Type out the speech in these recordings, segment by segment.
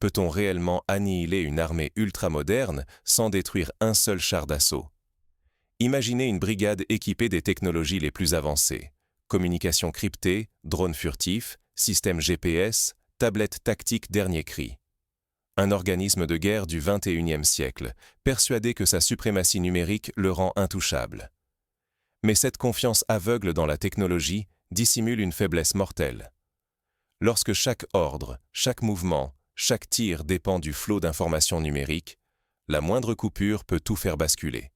Peut-on réellement annihiler une armée ultramoderne sans détruire un seul char d'assaut? Imaginez une brigade équipée des technologies les plus avancées. Communication cryptée, drones furtifs, système GPS, tablettes tactiques dernier cri. Un organisme de guerre du XXIe siècle, persuadé que sa suprématie numérique le rend intouchable. Mais cette confiance aveugle dans la technologie dissimule une faiblesse mortelle. Lorsque chaque ordre, chaque mouvement, chaque tir dépend du flot d'informations numériques, la moindre coupure peut tout faire basculer.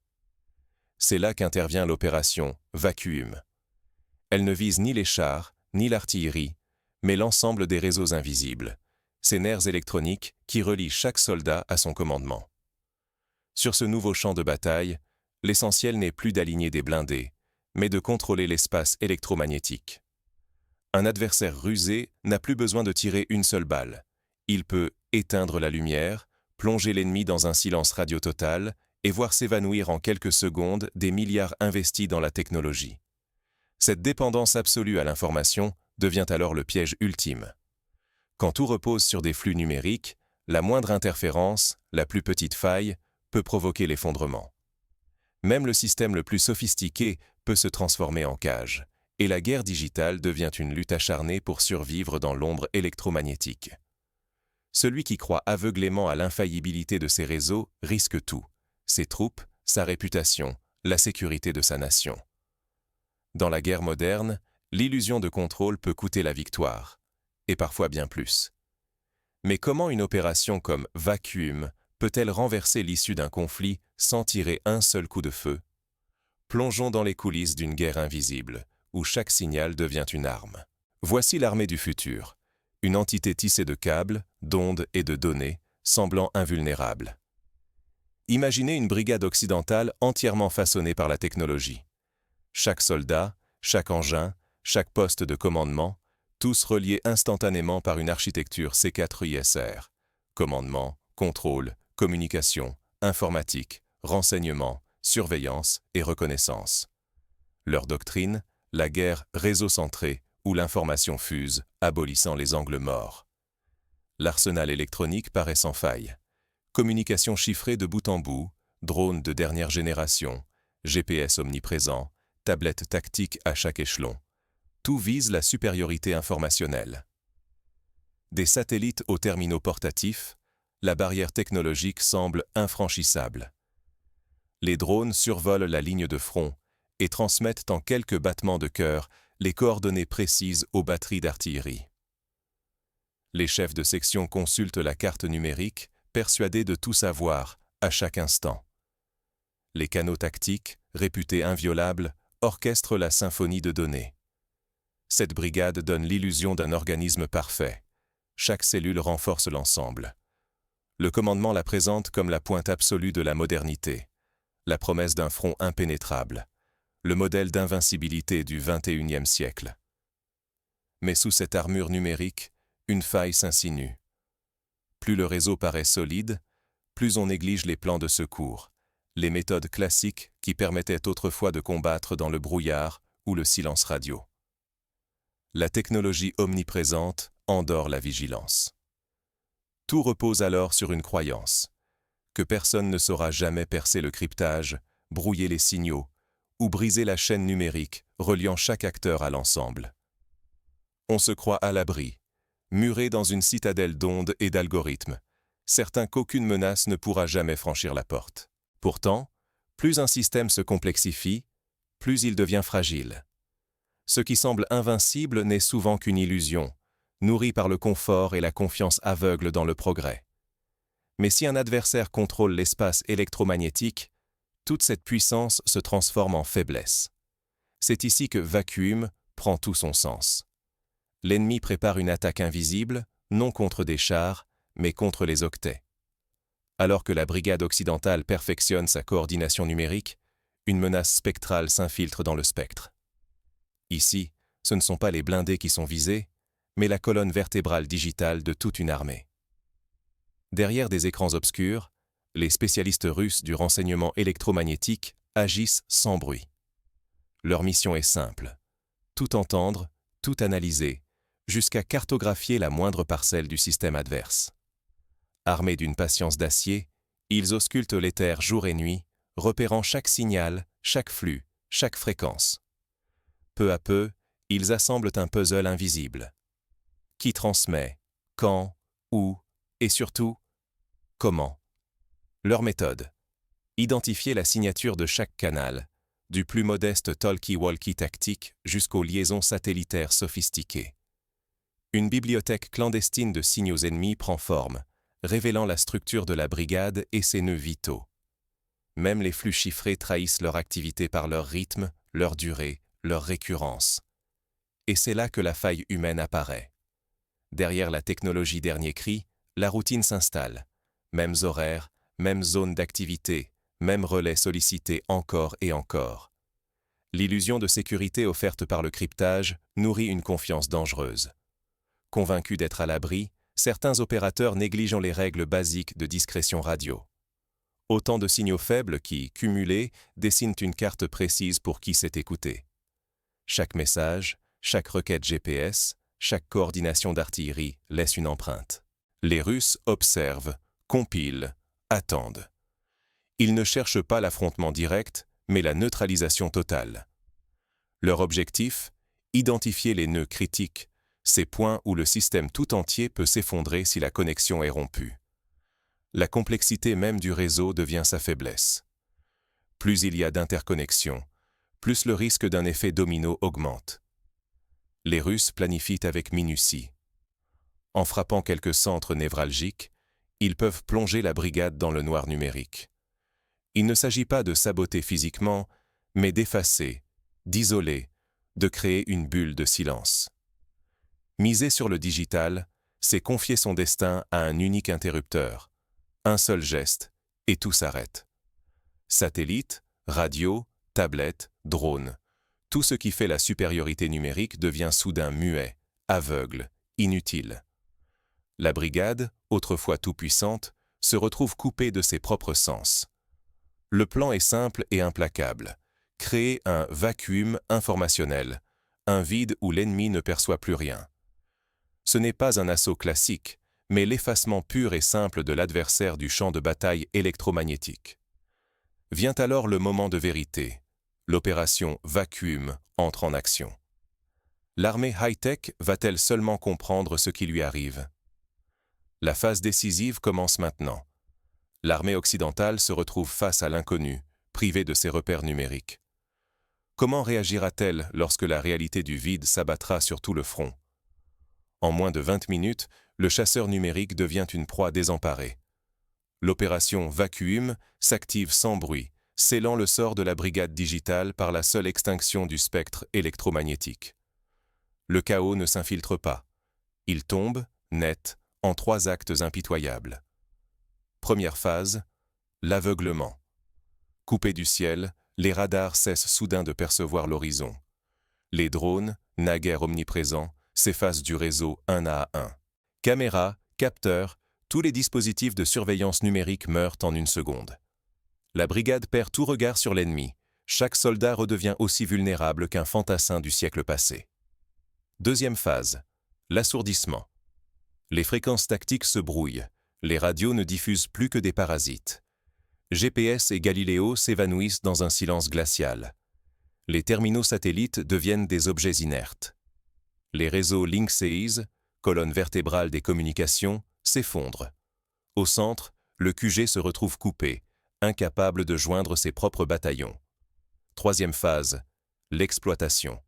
C'est là qu'intervient l'opération Vacuum. Elle ne vise ni les chars, ni l'artillerie, mais l'ensemble des réseaux invisibles, ces nerfs électroniques qui relient chaque soldat à son commandement. Sur ce nouveau champ de bataille, l'essentiel n'est plus d'aligner des blindés, mais de contrôler l'espace électromagnétique. Un adversaire rusé n'a plus besoin de tirer une seule balle. Il peut éteindre la lumière, plonger l'ennemi dans un silence radio total et voir s'évanouir en quelques secondes des milliards investis dans la technologie. Cette dépendance absolue à l'information devient alors le piège ultime. Quand tout repose sur des flux numériques, la moindre interférence, la plus petite faille, peut provoquer l'effondrement. Même le système le plus sophistiqué peut se transformer en cage, et la guerre digitale devient une lutte acharnée pour survivre dans l'ombre électromagnétique. Celui qui croit aveuglément à l'infaillibilité de ces réseaux risque tout, ses troupes, sa réputation, la sécurité de sa nation. Dans la guerre moderne, l'illusion de contrôle peut coûter la victoire, et parfois bien plus. Mais comment une opération comme Vacuum peut-elle renverser l'issue d'un conflit sans tirer un seul coup de feu? Plongeons dans les coulisses d'une guerre invisible, où chaque signal devient une arme. Voici l'armée du futur, une entité tissée de câbles, d'ondes et de données, semblant invulnérable. Imaginez une brigade occidentale entièrement façonnée par la technologie. Chaque soldat, chaque engin, chaque poste de commandement, tous reliés instantanément par une architecture C4ISR. Commandement, contrôle, communication, informatique, renseignement, surveillance et reconnaissance. Leur doctrine, la guerre réseau-centrée où l'information fuse, abolissant les angles morts. L'arsenal électronique paraît sans faille. Communication chiffrée de bout en bout, drones de dernière génération, GPS omniprésent, tablettes tactiques à chaque échelon. Tout vise la supériorité informationnelle. Des satellites aux terminaux portatifs, la barrière technologique semble infranchissable. Les drones survolent la ligne de front et transmettent en quelques battements de cœur les coordonnées précises aux batteries d'artillerie. Les chefs de section consultent la carte numérique, persuadés de tout savoir, à chaque instant. Les canaux tactiques, réputés inviolables, orchestrent la symphonie de données. Cette brigade donne l'illusion d'un organisme parfait. Chaque cellule renforce l'ensemble. Le commandement la présente comme la pointe absolue de la modernité, la promesse d'un front impénétrable, le modèle d'invincibilité du XXIe siècle. Mais sous cette armure numérique, une faille s'insinue. Plus le réseau paraît solide, plus on néglige les plans de secours, les méthodes classiques qui permettaient autrefois de combattre dans le brouillard ou le silence radio. La technologie omniprésente endort la vigilance. Tout repose alors sur une croyance, que personne ne saura jamais percer le cryptage, brouiller les signaux, ou briser la chaîne numérique reliant chaque acteur à l'ensemble. On se croit à l'abri, muré dans une citadelle d'ondes et d'algorithmes, certain qu'aucune menace ne pourra jamais franchir la porte. Pourtant, plus un système se complexifie, plus il devient fragile. Ce qui semble invincible n'est souvent qu'une illusion, nourrie par le confort et la confiance aveugle dans le progrès. Mais si un adversaire contrôle l'espace électromagnétique, toute cette puissance se transforme en faiblesse. C'est ici que Vacuum prend tout son sens. L'ennemi prépare une attaque invisible, non contre des chars, mais contre les octets. Alors que la brigade occidentale perfectionne sa coordination numérique, une menace spectrale s'infiltre dans le spectre. Ici, ce ne sont pas les blindés qui sont visés, mais la colonne vertébrale digitale de toute une armée. Derrière des écrans obscurs, les spécialistes russes du renseignement électromagnétique agissent sans bruit. Leur mission est simple, tout entendre, tout analyser, jusqu'à cartographier la moindre parcelle du système adverse. Armés d'une patience d'acier, ils auscultent l'éther jour et nuit, repérant chaque signal, chaque flux, chaque fréquence. Peu à peu, ils assemblent un puzzle invisible. Qui transmet? Quand? Où? Et surtout, comment? Leur méthode. Identifier la signature de chaque canal, du plus modeste talkie-walkie tactique jusqu'aux liaisons satellitaires sophistiquées. Une bibliothèque clandestine de signaux ennemis prend forme, révélant la structure de la brigade et ses nœuds vitaux. Même les flux chiffrés trahissent leur activité par leur rythme, leur durée, leur récurrence. Et c'est là que la faille humaine apparaît. Derrière la technologie dernier cri, la routine s'installe. Mêmes horaires, mêmes zones d'activité, mêmes relais sollicités encore et encore. L'illusion de sécurité offerte par le cryptage nourrit une confiance dangereuse. Convaincus d'être à l'abri, certains opérateurs négligent les règles basiques de discrétion radio. Autant de signaux faibles qui, cumulés, dessinent une carte précise pour qui s'est écouté. Chaque message, chaque requête GPS, chaque coordination d'artillerie laisse une empreinte. Les Russes observent, compilent, attendent. Ils ne cherchent pas l'affrontement direct, mais la neutralisation totale. Leur objectif? Identifier les nœuds critiques, ces points où le système tout entier peut s'effondrer si la connexion est rompue. La complexité même du réseau devient sa faiblesse. Plus il y a d'interconnexions, plus le risque d'un effet domino augmente. Les Russes planifient avec minutie. En frappant quelques centres névralgiques, ils peuvent plonger la brigade dans le noir numérique. Il ne s'agit pas de saboter physiquement, mais d'effacer, d'isoler, de créer une bulle de silence. Miser sur le digital, c'est confier son destin à un unique interrupteur. Un seul geste, et tout s'arrête. Satellite, radio, tablette, drone. Tout ce qui fait la supériorité numérique devient soudain muet, aveugle, inutile. La brigade, autrefois tout-puissante, se retrouve coupée de ses propres sens. Le plan est simple et implacable. Créer un vacuum informationnel, un vide où l'ennemi ne perçoit plus rien. Ce n'est pas un assaut classique, mais l'effacement pur et simple de l'adversaire du champ de bataille électromagnétique. Vient alors le moment de vérité. L'opération Vacuum entre en action. L'armée high-tech va-t-elle seulement comprendre ce qui lui arrive? La phase décisive commence maintenant. L'armée occidentale se retrouve face à l'inconnu, privée de ses repères numériques. Comment réagira-t-elle lorsque la réalité du vide s'abattra sur tout le front? En moins de 20 minutes, le chasseur numérique devient une proie désemparée. L'opération Vacuum s'active sans bruit, scellant le sort de la brigade digitale par la seule extinction du spectre électromagnétique. Le chaos ne s'infiltre pas. Il tombe, net, en 3 actes impitoyables. Première phase, l'aveuglement. Coupés du ciel, les radars cessent soudain de percevoir l'horizon. Les drones, naguère omniprésents, s'effacent du réseau un à un. Caméras, capteurs, tous les dispositifs de surveillance numérique meurent en une seconde. La brigade perd tout regard sur l'ennemi. Chaque soldat redevient aussi vulnérable qu'un fantassin du siècle passé. Deuxième phase, l'assourdissement. Les fréquences tactiques se brouillent. Les radios ne diffusent plus que des parasites. GPS et Galileo s'évanouissent dans un silence glacial. Les terminaux satellites deviennent des objets inertes. Les réseaux Linksys, colonne vertébrale des communications, s'effondrent. Au centre, le QG se retrouve coupé, incapable de joindre ses propres bataillons. Troisième phase, l'exploitation.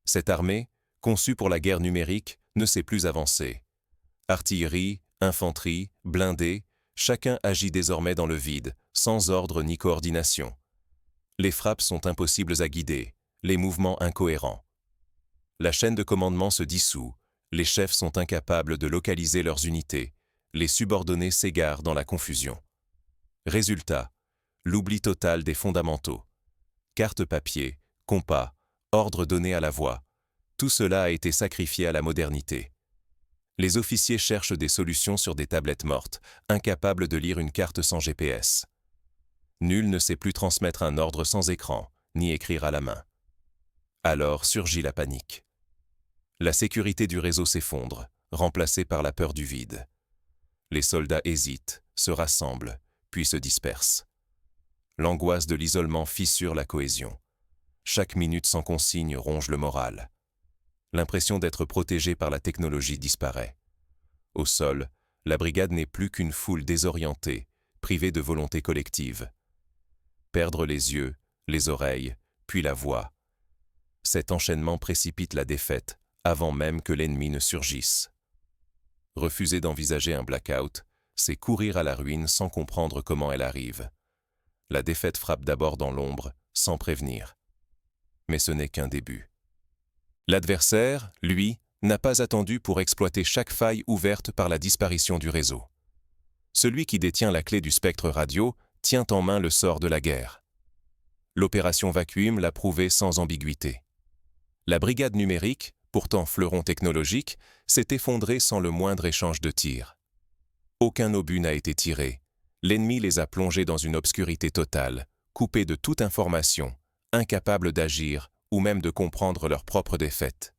Cette armée, conçue pour la guerre numérique, ne sait plus avancer. Artillerie, infanterie, blindés, chacun agit désormais dans le vide, sans ordre ni coordination. Les frappes sont impossibles à guider, les mouvements incohérents. La chaîne de commandement se dissout, les chefs sont incapables de localiser leurs unités, les subordonnés s'égarent dans la confusion. Résultat, l'oubli total des fondamentaux. Carte papier, compas, ordre donné à la voix, tout cela a été sacrifié à la modernité. Les officiers cherchent des solutions sur des tablettes mortes, incapables de lire une carte sans GPS. Nul ne sait plus transmettre un ordre sans écran, ni écrire à la main. Alors surgit la panique. La sécurité du réseau s'effondre, remplacée par la peur du vide. Les soldats hésitent, se rassemblent, puis se dispersent. L'angoisse de l'isolement fissure la cohésion. Chaque minute sans consigne ronge le moral. L'impression d'être protégé par la technologie disparaît. Au sol, la brigade n'est plus qu'une foule désorientée, privée de volonté collective. Perdre les yeux, les oreilles, puis la voix. Cet enchaînement précipite la défaite, avant même que l'ennemi ne surgisse. Refuser d'envisager un blackout, c'est courir à la ruine sans comprendre comment elle arrive. La défaite frappe d'abord dans l'ombre, sans prévenir. Mais ce n'est qu'un début. L'adversaire, lui, n'a pas attendu pour exploiter chaque faille ouverte par la disparition du réseau. Celui qui détient la clé du spectre radio tient en main le sort de la guerre. L'opération Vacuum l'a prouvé sans ambiguïté. La brigade numérique, pourtant fleuron technologique, s'est effondrée sans le moindre échange de tirs. Aucun obus n'a été tiré. L'ennemi les a plongés dans une obscurité totale, coupés de toute information, incapables d'agir ou même de comprendre leur propre défaite.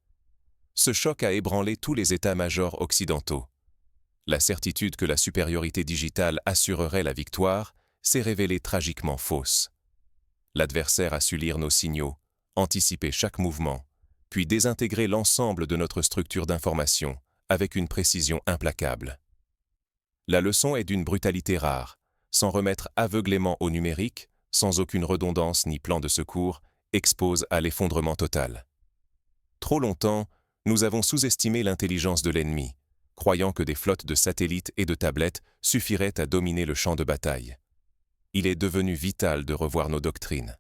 Ce choc a ébranlé tous les états-majors occidentaux. La certitude que la supériorité digitale assurerait la victoire s'est révélée tragiquement fausse. L'adversaire a su lire nos signaux, anticiper chaque mouvement, puis désintégrer l'ensemble de notre structure d'information avec une précision implacable. La leçon est d'une brutalité rare, s'en remettre aveuglément au numérique, sans aucune redondance ni plan de secours, expose à l'effondrement total. Trop longtemps, nous avons sous-estimé l'intelligence de l'ennemi, croyant que des flottes de satellites et de tablettes suffiraient à dominer le champ de bataille. Il est devenu vital de revoir nos doctrines.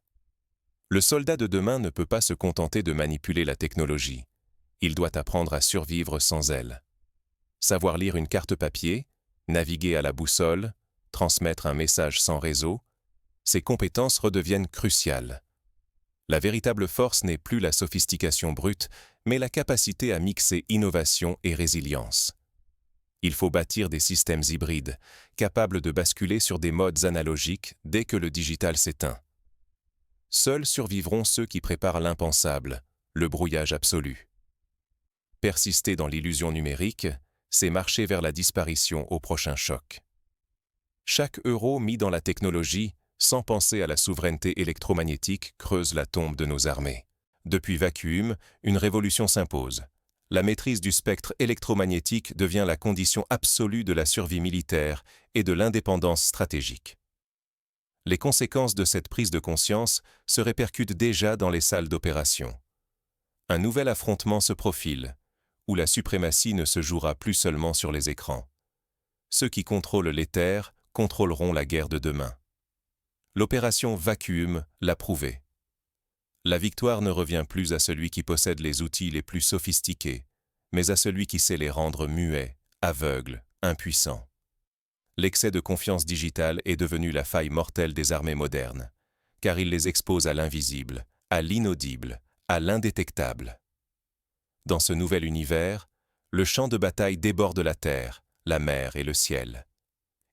Le soldat de demain ne peut pas se contenter de manipuler la technologie. Il doit apprendre à survivre sans elle. Savoir lire une carte papier, naviguer à la boussole, transmettre un message sans réseau, ces compétences redeviennent cruciales. La véritable force n'est plus la sophistication brute, mais la capacité à mixer innovation et résilience. Il faut bâtir des systèmes hybrides, capables de basculer sur des modes analogiques dès que le digital s'éteint. Seuls survivront ceux qui préparent l'impensable, le brouillage absolu. Persister dans l'illusion numérique, c'est marcher vers la disparition au prochain choc. Chaque euro mis dans la technologie, sans penser à la souveraineté électromagnétique, creuse la tombe de nos armées. Depuis Vacuum, une révolution s'impose. La maîtrise du spectre électromagnétique devient la condition absolue de la survie militaire et de l'indépendance stratégique. Les conséquences de cette prise de conscience se répercutent déjà dans les salles d'opération. Un nouvel affrontement se profile, où la suprématie ne se jouera plus seulement sur les écrans. Ceux qui contrôlent l'éther contrôleront la guerre de demain. L'opération Vacuum l'a prouvé. La victoire ne revient plus à celui qui possède les outils les plus sophistiqués, mais à celui qui sait les rendre muets, aveugles, impuissants. L'excès de confiance digitale est devenu la faille mortelle des armées modernes, car il les expose à l'invisible, à l'inaudible, à l'indétectable. Dans ce nouvel univers, le champ de bataille déborde la terre, la mer et le ciel.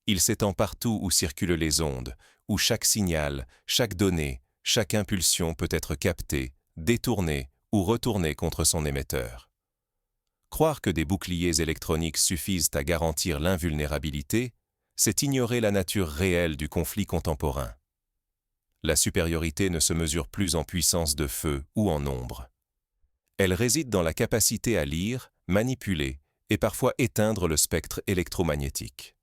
Il s'étend partout où circulent les ondes, où chaque signal, chaque donnée, chaque impulsion peut être captée, détournée ou retournée contre son émetteur. Croire que des boucliers électroniques suffisent à garantir l'invulnérabilité, c'est ignorer la nature réelle du conflit contemporain. La supériorité ne se mesure plus en puissance de feu ou en nombre. Elle réside dans la capacité à lire, manipuler et parfois éteindre le spectre électromagnétique.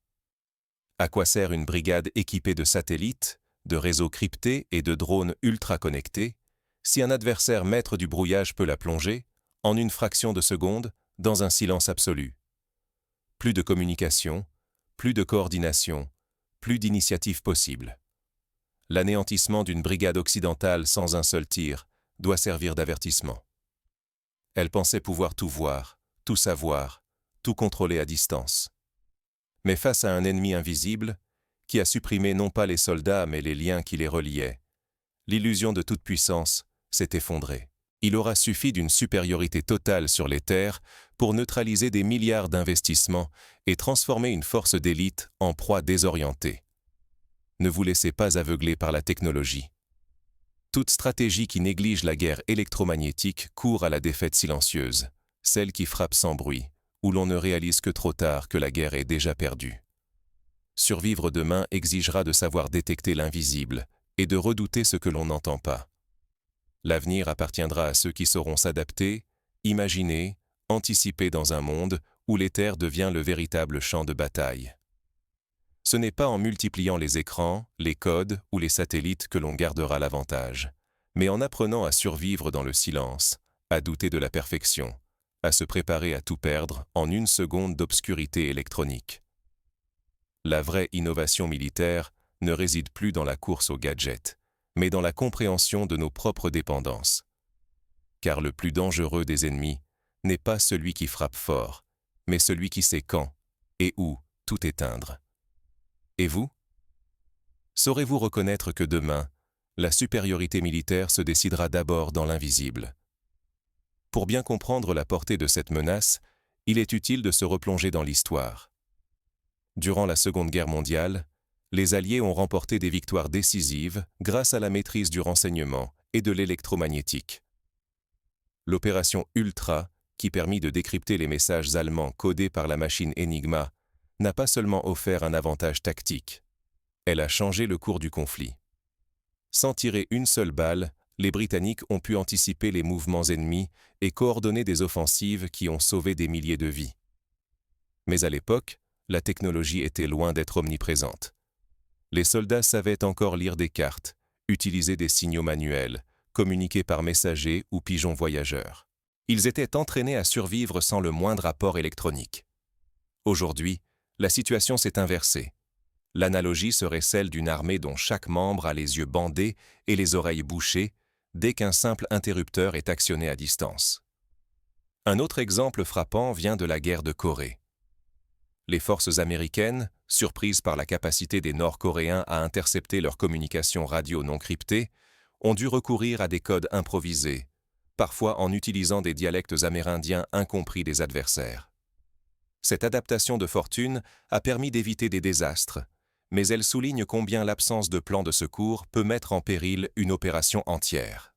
À quoi sert une brigade équipée de satellites, de réseaux cryptés et de drones ultra connectés, si un adversaire maître du brouillage peut la plonger, en une fraction de seconde, dans un silence absolu? Plus de communication, plus de coordination, plus d'initiative possible. L'anéantissement d'une brigade occidentale sans un seul tir doit servir d'avertissement. Elle pensait pouvoir tout voir, tout savoir, tout contrôler à distance. Mais face à un ennemi invisible, qui a supprimé non pas les soldats mais les liens qui les reliaient, l'illusion de toute puissance s'est effondrée. Il aura suffi d'une supériorité totale sur les terres pour neutraliser des milliards d'investissements et transformer une force d'élite en proie désorientée. Ne vous laissez pas aveugler par la technologie. Toute stratégie qui néglige la guerre électromagnétique court à la défaite silencieuse, celle qui frappe sans bruit, où l'on ne réalise que trop tard que la guerre est déjà perdue. survivre demain exigera de savoir détecter l'invisible et de redouter ce que l'on n'entend pas. L'avenir appartiendra à ceux qui sauront s'adapter, imaginer, anticiper dans un monde où l'éther devient le véritable champ de bataille. Ce n'est pas en multipliant les écrans, les codes ou les satellites que l'on gardera l'avantage, mais en apprenant à survivre dans le silence, à douter de la perfection, à se préparer à tout perdre en une seconde d'obscurité électronique. La vraie innovation militaire ne réside plus dans la course aux gadgets, mais dans la compréhension de nos propres dépendances. Car le plus dangereux des ennemis n'est pas celui qui frappe fort, mais celui qui sait quand et où tout éteindre. Et vous? Saurez-vous reconnaître que demain, la supériorité militaire se décidera d'abord dans l'invisible? Pour bien comprendre la portée de cette menace, il est utile de se replonger dans l'histoire. Durant la Seconde Guerre mondiale, les Alliés ont remporté des victoires décisives grâce à la maîtrise du renseignement et de l'électromagnétique. L'opération Ultra, qui permit de décrypter les messages allemands codés par la machine Enigma, n'a pas seulement offert un avantage tactique, elle a changé le cours du conflit. Sans tirer une seule balle, les Britanniques ont pu anticiper les mouvements ennemis et coordonner des offensives qui ont sauvé des milliers de vies. Mais à l'époque, la technologie était loin d'être omniprésente. Les soldats savaient encore lire des cartes, utiliser des signaux manuels, communiquer par messagers ou pigeons voyageurs. Ils étaient entraînés à survivre sans le moindre apport électronique. Aujourd'hui, la situation s'est inversée. L'analogie serait celle d'une armée dont chaque membre a les yeux bandés et les oreilles bouchées dès qu'un simple interrupteur est actionné à distance. Un autre exemple frappant vient de la guerre de Corée. Les forces américaines, surprises par la capacité des Nord-Coréens à intercepter leurs communications radio non cryptées, ont dû recourir à des codes improvisés, parfois en utilisant des dialectes amérindiens incompris des adversaires. Cette adaptation de fortune a permis d'éviter des désastres, mais elle souligne combien l'absence de plan de secours peut mettre en péril une opération entière.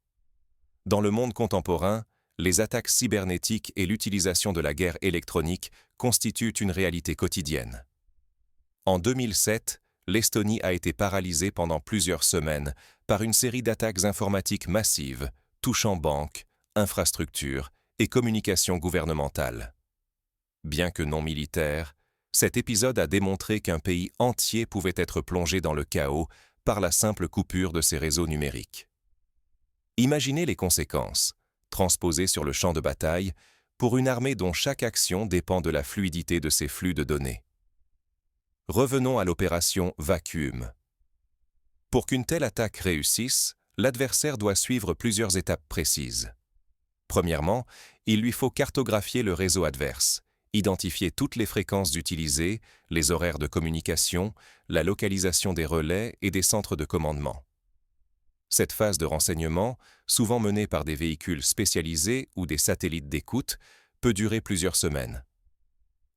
Dans le monde contemporain, les attaques cybernétiques et l'utilisation de la guerre électronique constituent une réalité quotidienne. En 2007, l'Estonie a été paralysée pendant plusieurs semaines par une série d'attaques informatiques massives touchant banques, infrastructures et communications gouvernementales. Bien que non militaire, cet épisode a démontré qu'un pays entier pouvait être plongé dans le chaos par la simple coupure de ses réseaux numériques. Imaginez les conséquences, transposées sur le champ de bataille, pour une armée dont chaque action dépend de la fluidité de ses flux de données. Revenons à l'opération Vacuum. Pour qu'une telle attaque réussisse, l'adversaire doit suivre plusieurs étapes précises. Premièrement, il lui faut cartographier le réseau adverse, identifier toutes les fréquences utilisées, les horaires de communication, la localisation des relais et des centres de commandement. Cette phase de renseignement, souvent menée par des véhicules spécialisés ou des satellites d'écoute, peut durer plusieurs semaines.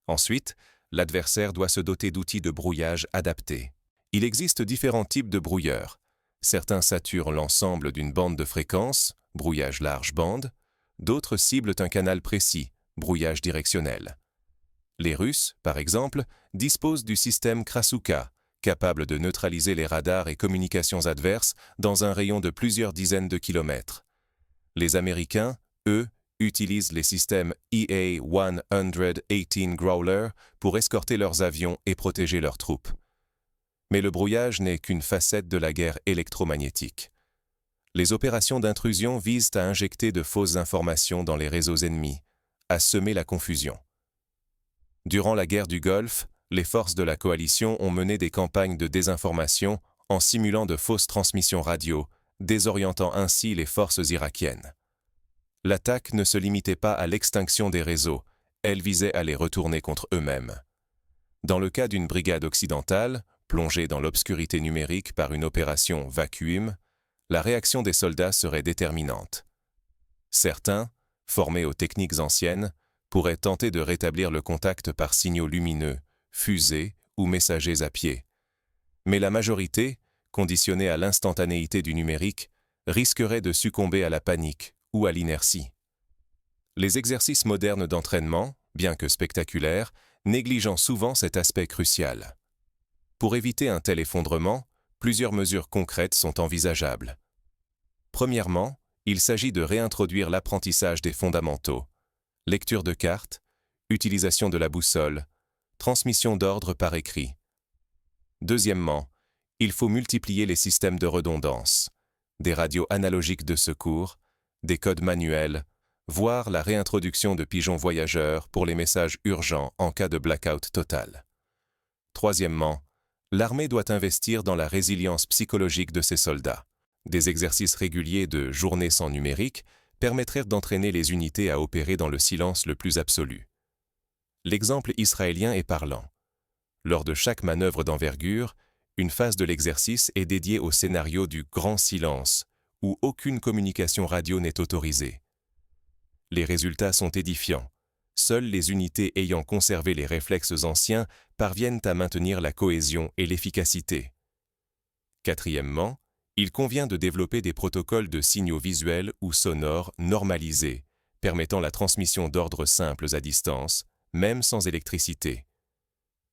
Ensuite, l'adversaire doit se doter d'outils de brouillage adaptés. Il existe différents types de brouilleurs. Certains saturent l'ensemble d'une bande de fréquences, brouillage large bande, d'autres ciblent un canal précis, brouillage directionnel. Les Russes, par exemple, disposent du système Krasuka, capable de neutraliser les radars et communications adverses dans un rayon de plusieurs dizaines de kilomètres. Les Américains, eux, utilisent les systèmes EA-118 Growler pour escorter leurs avions et protéger leurs troupes. Mais le brouillage n'est qu'une facette de la guerre électromagnétique. Les opérations d'intrusion visent à injecter de fausses informations dans les réseaux ennemis, à semer la confusion. Durant la guerre du Golfe, les forces de la coalition ont mené des campagnes de désinformation en simulant de fausses transmissions radio, désorientant ainsi les forces irakiennes. L'attaque ne se limitait pas à l'extinction des réseaux, elle visait à les retourner contre eux-mêmes. Dans le cas d'une brigade occidentale, plongée dans l'obscurité numérique par une opération Vacuum, la réaction des soldats serait déterminante. Certains, formés aux techniques anciennes, pourraient tenter de rétablir le contact par signaux lumineux, fusées ou messagers à pied. Mais la majorité, conditionnée à l'instantanéité du numérique, risquerait de succomber à la panique ou à l'inertie. Les exercices modernes d'entraînement, bien que spectaculaires, négligeant souvent cet aspect crucial. Pour éviter un tel effondrement, plusieurs mesures concrètes sont envisageables. Premièrement, il s'agit de réintroduire l'apprentissage des fondamentaux, lecture de cartes, utilisation de la boussole, transmission d'ordre par écrit. Deuxièmement, il faut multiplier les systèmes de redondance, des radios analogiques de secours, des codes manuels, voire la réintroduction de pigeons voyageurs pour les messages urgents en cas de blackout total. Troisièmement, l'armée doit investir dans la résilience psychologique de ses soldats. Des exercices réguliers de journée sans numérique permettraient d'entraîner les unités à opérer dans le silence le plus absolu. L'exemple israélien est parlant. Lors de chaque manœuvre d'envergure, une phase de l'exercice est dédiée au scénario du grand silence, où aucune communication radio n'est autorisée. Les résultats sont édifiants. Seules les unités ayant conservé les réflexes anciens parviennent à maintenir la cohésion et l'efficacité. Quatrièmement, il convient de développer des protocoles de signaux visuels ou sonores normalisés, permettant la transmission d'ordres simples à distance, même sans électricité.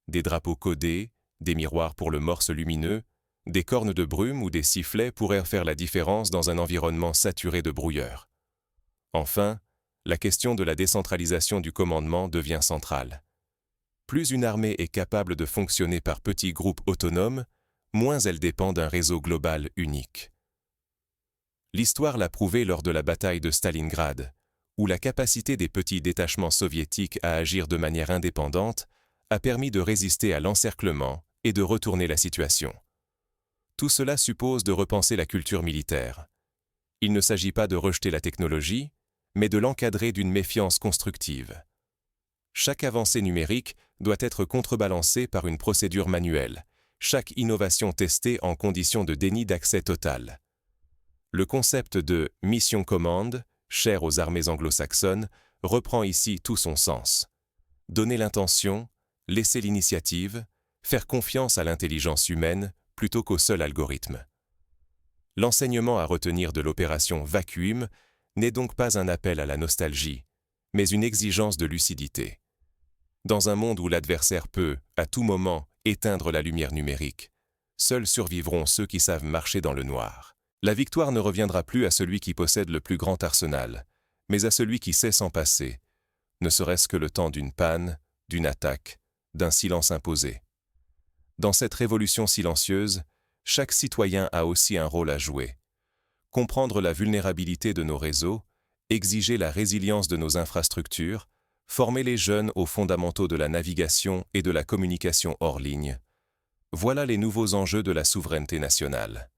Des drapeaux codés, des miroirs pour le morse lumineux, des cornes de brume ou des sifflets pourraient faire la différence dans un environnement saturé de brouilleur. Enfin, la question de la décentralisation du commandement devient centrale. Plus une armée est capable de fonctionner par petits groupes autonomes, moins elle dépend d'un réseau global unique. L'histoire l'a prouvé lors de la bataille de Stalingrad, où la capacité des petits détachements soviétiques à agir de manière indépendante a permis de résister à l'encerclement et de retourner la situation. Tout cela suppose de repenser la culture militaire. Il ne s'agit pas de rejeter la technologie, mais de l'encadrer d'une méfiance constructive. Chaque avancée numérique doit être contrebalancée par une procédure manuelle, chaque innovation testée en conditions de déni d'accès total. Le concept de « mission commande », cher aux armées anglo-saxonnes, reprend ici tout son sens. Donner l'intention, laisser l'initiative, faire confiance à l'intelligence humaine plutôt qu'au seul algorithme. L'enseignement à retenir de l'opération Vacuum n'est donc pas un appel à la nostalgie, mais une exigence de lucidité. Dans un monde où l'adversaire peut, à tout moment, éteindre la lumière numérique, seuls survivront ceux qui savent marcher dans le noir. La victoire ne reviendra plus à celui qui possède le plus grand arsenal, mais à celui qui sait s'en passer, ne serait-ce que le temps d'une panne, d'une attaque, d'un silence imposé. Dans cette révolution silencieuse, chaque citoyen a aussi un rôle à jouer. Comprendre la vulnérabilité de nos réseaux, exiger la résilience de nos infrastructures, former les jeunes aux fondamentaux de la navigation et de la communication hors ligne. Voilà les nouveaux enjeux de la souveraineté nationale.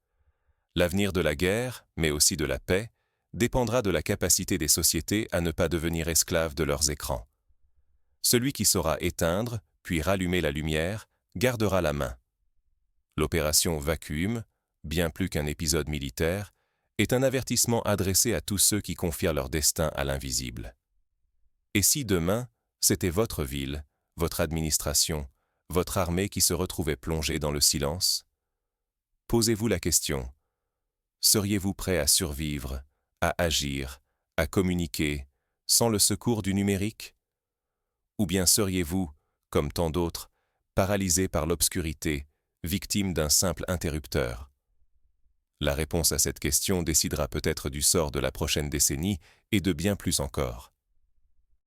L'avenir de la guerre, mais aussi de la paix, dépendra de la capacité des sociétés à ne pas devenir esclaves de leurs écrans. Celui qui saura éteindre, puis rallumer la lumière, gardera la main. L'opération Vacuum, bien plus qu'un épisode militaire, est un avertissement adressé à tous ceux qui confient leur destin à l'invisible. Et si demain, c'était votre ville, votre administration, votre armée qui se retrouvait plongée dans le silence? Posez-vous la question. Seriez-vous prêt à survivre, à agir, à communiquer, sans le secours du numérique? Ou bien seriez-vous, comme tant d'autres, paralysé par l'obscurité, victime d'un simple interrupteur? La réponse à cette question décidera peut-être du sort de la prochaine décennie et de bien plus encore.